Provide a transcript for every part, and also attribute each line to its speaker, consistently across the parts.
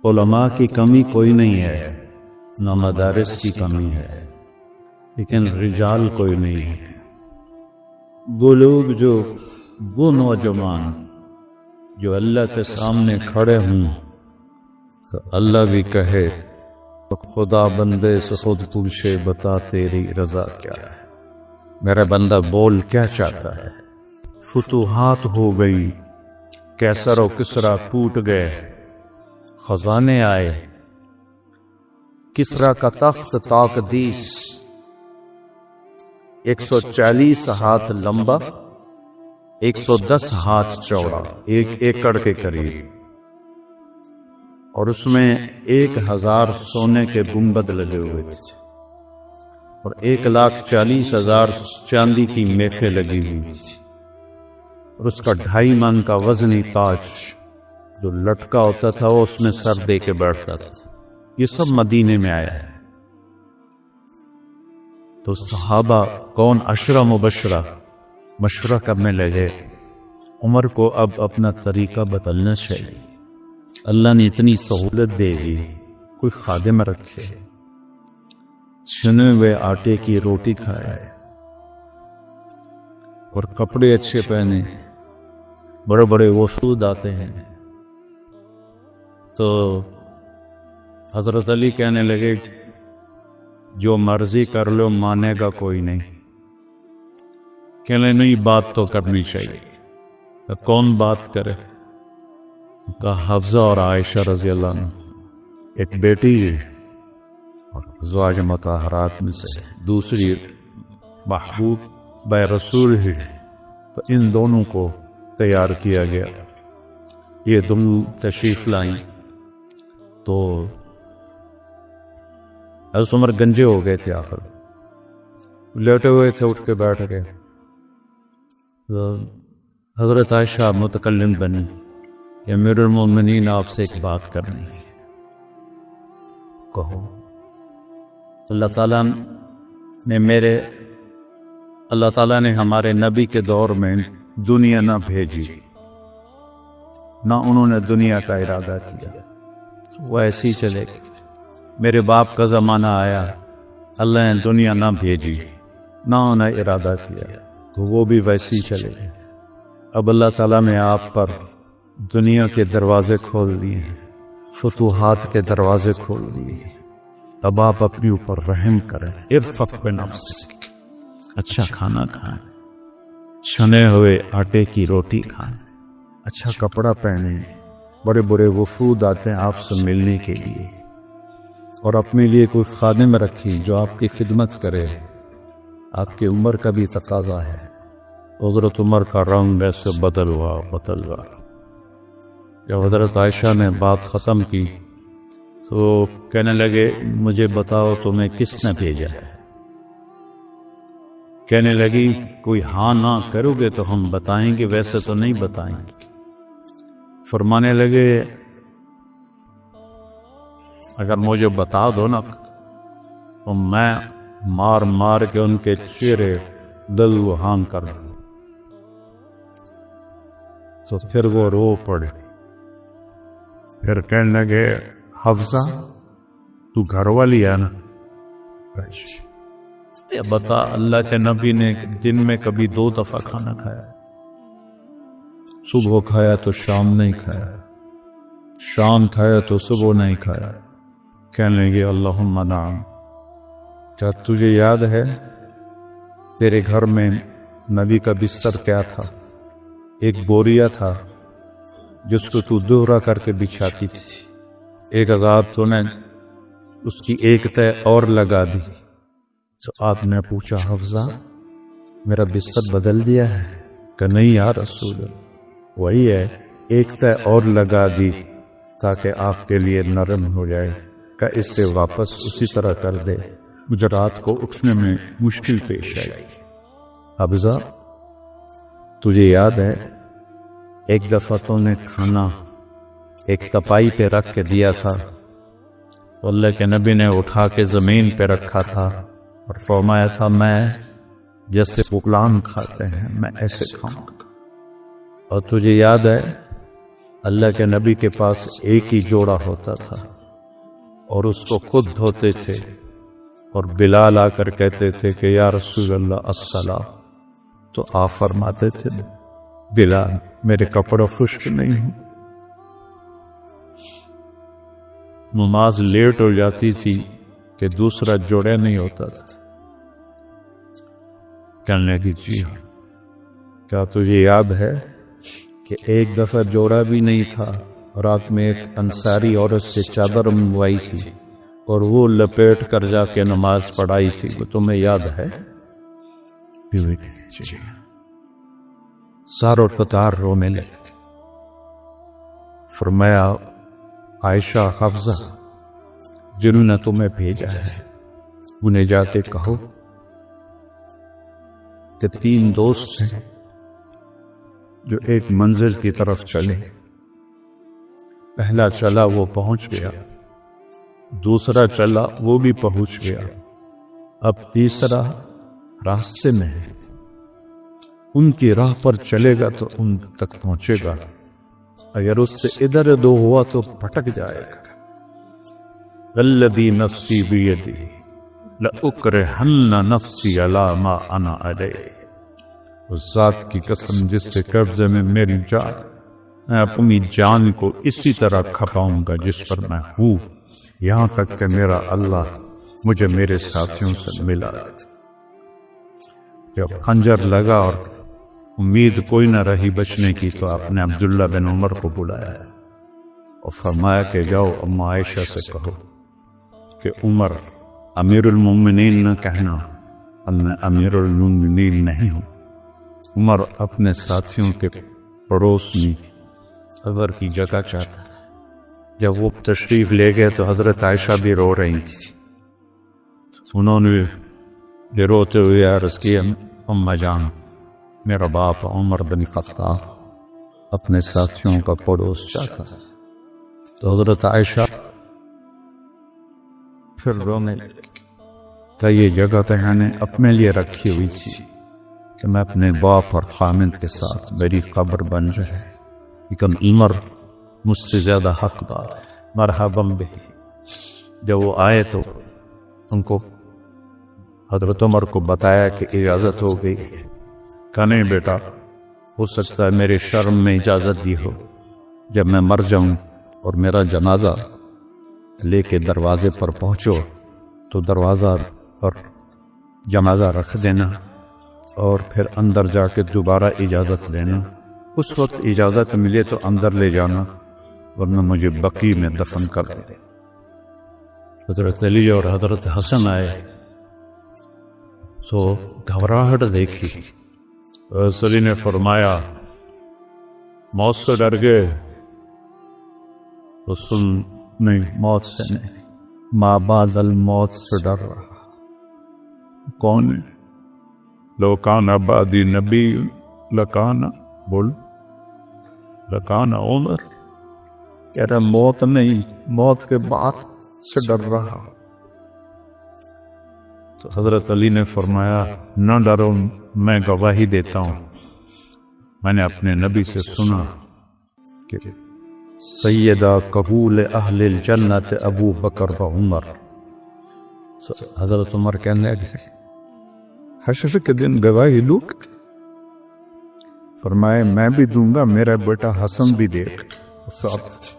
Speaker 1: علماء کی کمی کوئی نہیں ہے، نہ مدارس کی کمی ہے، لیکن رجال کوئی نہیں ہے۔ وہ لوگ وہ نوجوان جو اللہ کے سامنے کھڑے ہوں تو اللہ بھی کہے تو خدا بندے سے خود پوچھے بتا تیری رضا کیا ہے، میرا بندہ بول کیا چاہتا ہے۔ فتوحات ہو گئی، کیسر و کسرا ٹوٹ گئے، خزانے آئے، کسرا کا تخت تاقدیس 140 ہاتھ لمبا، 110 ہاتھ چوڑا، 1 ایکڑ کے قریب، اور اس میں 1000 سونے کے گنبد لگے ہوئے تھے اور 1,40,000 چاندی کی میخیں لگی ہوئی تھی، اور اس کا 2.5 من کا وزنی تاج جو لٹکا ہوتا تھا وہ اس میں سر دے کے بیٹھتا تھا۔ یہ سب مدینے میں آیا ہے۔ تو صحابہ کون 10 مبشرہ مشورہ کرنے لگے، عمر کو اب اپنا طریقہ بدلنا چاہیے، اللہ نے اتنی سہولت دے دی، کوئی خادم رکھے، چھنے ہوئے آٹے کی روٹی کھائے اور کپڑے اچھے پہنے، بڑے بڑے وفود آتے ہیں۔ تو حضرت علی کہنے لگے جو مرضی کر لو مانے گا کوئی نہیں، کہنے نہیں بات تو کرنی چاہیے۔ تو کون بات کرے؟ کہا حفصہ اور عائشہ رضی اللہ عنہ، ایک بیٹی اور ازواج مطہرات میں سے، دوسری محبوب بے رسول ہے، تو ان دونوں کو تیار کیا گیا۔ یہ دونوں تشریف لائیں تو حضرت عمر گنجے ہو گئے تھے، آخر لیٹے ہوئے تھے، اٹھ کے بیٹھ گئے۔ حضرت عائشہ متکلم بنی، یا امیر المومنین آپ سے ایک بات کرنی ہے، کہو۔ اللہ تعالیٰ نے ہمارے نبی کے دور میں دنیا نہ بھیجی، نہ انہوں نے دنیا کا ارادہ کیا، وہ ایسی چلے گی۔ میرے باپ کا زمانہ آیا، اللہ نے دنیا نہ بھیجی، نہ انہیں ارادہ کیا، تو وہ بھی ویسی چلے گی۔ اب اللہ تعالیٰ نے آپ پر دنیا کے دروازے کھول دیے، فتوحات کے دروازے کھول دیے، اب آپ اپنے اوپر رحم کریں، ارفق بنفسک، اچھا کھانا کھائیں، چھنے ہوئے آٹے کی روٹی کھائیں، اچھا کپڑا پہنیں، بڑے بڑے وفود آتے ہیں آپ سے ملنے کے لیے، اور اپنے لیے کوئی خادم رکھی جو آپ کی خدمت کرے، آپ کی عمر کا بھی تقاضا ہے۔ حضرت عمر کا رنگ ایسے بدل ہوا۔ جب حضرت عائشہ نے بات ختم کی تو کہنے لگے مجھے بتاؤ تمہیں کس نے بھیجا ہے؟ کہنے لگی کوئی ہاں نہ کرو گے تو ہم بتائیں گے، ویسے تو نہیں بتائیں گے۔ فرمانے لگے اگر مجھے بتا دو نا تو میں مار مار کے ان کے چہرے دل وہان کر دوں۔ تو پھر وہ رو پڑے، پھر کہنے لگے حفصہ تو گھر والی ہے نا؟ بتا اللہ کے نبی نے دن میں کبھی 2 دفعہ کھانا کھایا، صبح کھایا تو شام نہیں کھایا، شام کھایا تو صبح نہیں کھایا۔ کہنے لگے اللہم نعم، کیا تجھے یاد ہے تیرے گھر میں نبی کا بستر کیا تھا؟ ایک بوریا تھا جس کو تو دوہرا کر کے بچھاتی تھی، ایک عذاب تو نے اس کی ایک تہ اور لگا دی۔ تو آپ نے پوچھا حفصہ میرا بستر بدل دیا ہے؟ کہ نہیں یا رسول اللہ، وہی ہے، ایک تہ اور لگا دی تاکہ آپ کے لیے نرم ہو جائے، کہ اس سے واپس اسی طرح کر دے، مجھے رات کو اٹھنے میں مشکل پیش آئی۔ حفصہ تجھے یاد ہے ایک دفعہ تو نے کھانا ایک تپائی پہ رکھ کے دیا تھا، اللہ کے نبی نے اٹھا کے زمین پہ رکھا تھا اور فرمایا تھا میں جیسے غلام کھاتے ہیں میں ایسے کھاؤں گا۔ اور تجھے یاد ہے اللہ کے نبی کے پاس ایک ہی جوڑا ہوتا تھا اور اس کو خود دھوتے تھے، اور بلال آ کر کہتے تھے کہ یا رسول اللہ الصلاۃ، تو آپ فرماتے تھے بلال میرے کپڑے خشک نہیں ہوں۔ نماز لیٹ ہو جاتی تھی کہ دوسرا جوڑا نہیں ہوتا تھا، کہنے لگی جی ہاں، کیا تجھے یاد ہے کہ ایک دفعہ جوڑا بھی نہیں تھا، رات میں ایک انصاری عورت سے چادر منگوائی تھی اور وہ لپیٹ کر جا کے نماز پڑھائی تھی، وہ تمہیں یاد ہے؟ جی سار قطار رونے لگے۔ فرمایا عائشہ حفصہ جنہوں نے تمہیں بھیجا ہے انہیں جاتے کہو کہ 3 دوست ہیں جو ایک منزل کی طرف چلے، پہلا چلا وہ پہنچ گیا، دوسرا چلا وہ بھی پہنچ گیا، اب تیسرا راستے میں ہے، ان کی راہ پر چلے گا تو ان تک پہنچے گا، اگر اس سے ادھر ادھر ہوا تو پھٹک جائے گا۔ الذی نفسی بیدی لأکرہن نفسی علی ما انا علیہ، اس ذات کی قسم جس کے قبضے میں میری جان، میں اپنی جان کو اسی طرح کھپاؤں گا جس پر میں ہوں، یہاں تک کہ میرا اللہ مجھے میرے ساتھیوں سے ملا۔ جب خنجر لگا اور امید کوئی نہ رہی بچنے کی تو آپ نے عبداللہ بن عمر کو بلایا اور فرمایا کہ جاؤ اما عائشہ سے کہو کہ عمر امیر المومنین نہ کہنا، اب میں امیر المومنین نہیں ہوں۔ عمر اپنے ساتھیوں کے پڑوس میں قبر کی جگہ چاہتا ہے۔ جب وہ تشریف لے گئے تو حضرت عائشہ بھی رو رہی تھی، انہوں نے یہ روتے ہوئے عرض کیا اماں جان میرا باپ عمر بن خطاب اپنے ساتھیوں کا پڑوس چاہتا ہے۔ تو حضرت عائشہ پھر رونے لگی کہ یہ جگہ تو میں نے اپنے لیے رکھی ہوئی تھی کہ میں اپنے باپ اور خامند کے ساتھ میری قبر بن جائے، لیکن عمر مجھ سے زیادہ حقدار ہے، مرحبا بہ۔ جب وہ آئے تو ان کو حضرت عمر کو بتایا کہ اجازت ہو گئی، کہا نہیں بیٹا، ہو سکتا ہے میرے شرم میں اجازت دی ہو، جب میں مر جاؤں اور میرا جنازہ لے کے دروازے پر پہنچو تو دروازہ پر جنازہ رکھ دینا اور پھر اندر جا کے دوبارہ اجازت لینا، اس وقت اجازت ملے تو اندر لے جانا ورنہ مجھے بقی میں دفن کر دے۔ حضرت علی اور حضرت حسن آئے تو گھبراہٹ دیکھی، حضرت علی نے فرمایا موت سے ڈر گئے؟ تو سن نہیں، موت سے نہیں، ما بعد الموت سے ڈر رہا۔ کون ہے؟ لو کان بعدی نبی لکان، بول لکان عمر، کہہ رہا موت نہیں، موت کے بعد سے ڈر رہا۔ تو حضرت علی نے فرمایا نہ ڈرو، میں گواہی دیتا ہوں، میں نے اپنے نبی سے سنا کہ سیدہ قبول اہل الجنت ابو بکر و عمر۔ حضرت عمر کہنے لگے حشر کے دن گواہی لوں؟ فرمائے میں بھی دوں گا، میرا بیٹا حسن بھی دے گا ساتھ۔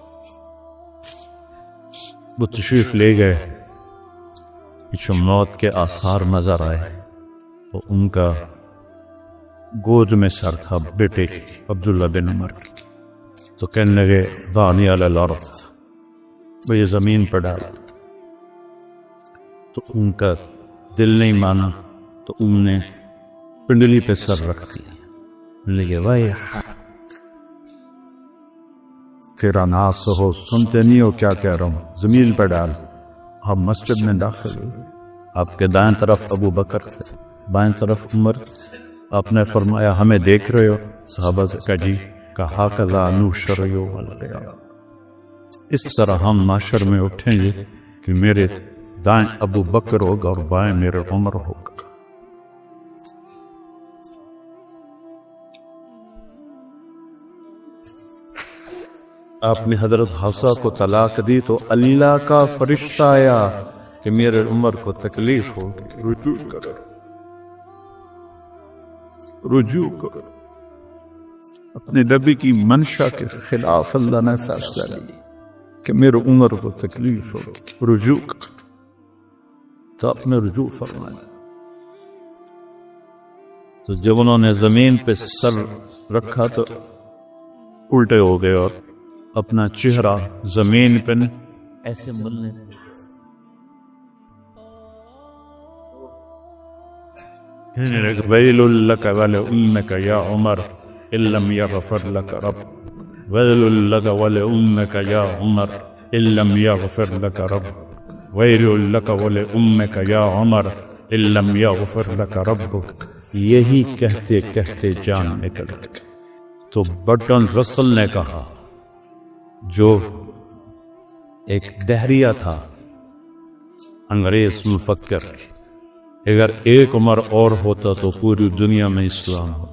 Speaker 1: وہ تشریف لے گئے، پیچھے موت کے آثار نظر آئے، تو ان کا گود میں سر تھا بیٹے عبداللہ بن عمر کی، تو کہنے لگے دانی علی الارض، وہ یہ زمین پر ڈالا، تو ان کا دل نہیں مانا تو ان نے پنڈلی پہ سر رکھ دیا، لگے بھائی تیرا ناس ہو، سنتے نہیں ہو کیا کہہ رہا ہوں، زمین پہ ڈال۔ آپ مسجد میں داخل ہوئے، آپ کے دائیں طرف ابو بکر تھے، بائیں طرف عمر، آپ نے فرمایا ہمیں دیکھ رہے ہو؟ صحابہ سے کہا جی، کہا کذا نحشر یوم القیامہ، اس طرح ہم معاشر میں اٹھیں گے کہ میرے دائیں ابو بکر ہوگا اور بائیں میرے عمر ہوگا۔ آپ نے حضرت حفصہ کو طلاق دی تو اللہ کا فرشتہ آیا کہ میرے عمر کو تکلیف ہوگی، رجوع کرو، رجوع کرو۔ اپنے نبی کی منشا کے خلاف اللہ نے فیصلہ لیا کہ میرے عمر کو تکلیف ہوگی، رجوع کرو، تو آپ نے رجوع فرمایا۔ تو جب انہوں نے زمین پہ سر رکھا تو الٹے ہو گئے اور اپنا چہرہ زمین پہ ایسے ملنے ویل لک ولأمک یا عمر ان لم یغفر لک رب، ویل لک ولأمک یا عمر ان لم یغفر لک رب، ویل لک ولأمک یا عمر ان لم یغفر لک ربک۔ یہی کہتے کہتے جان نکل گئی تو برٹن رسل نے کہا، جو ایک دہریہ تھا، انگریز مفکر، اگر ایک عمر اور ہوتا تو پوری دنیا میں اسلام ہو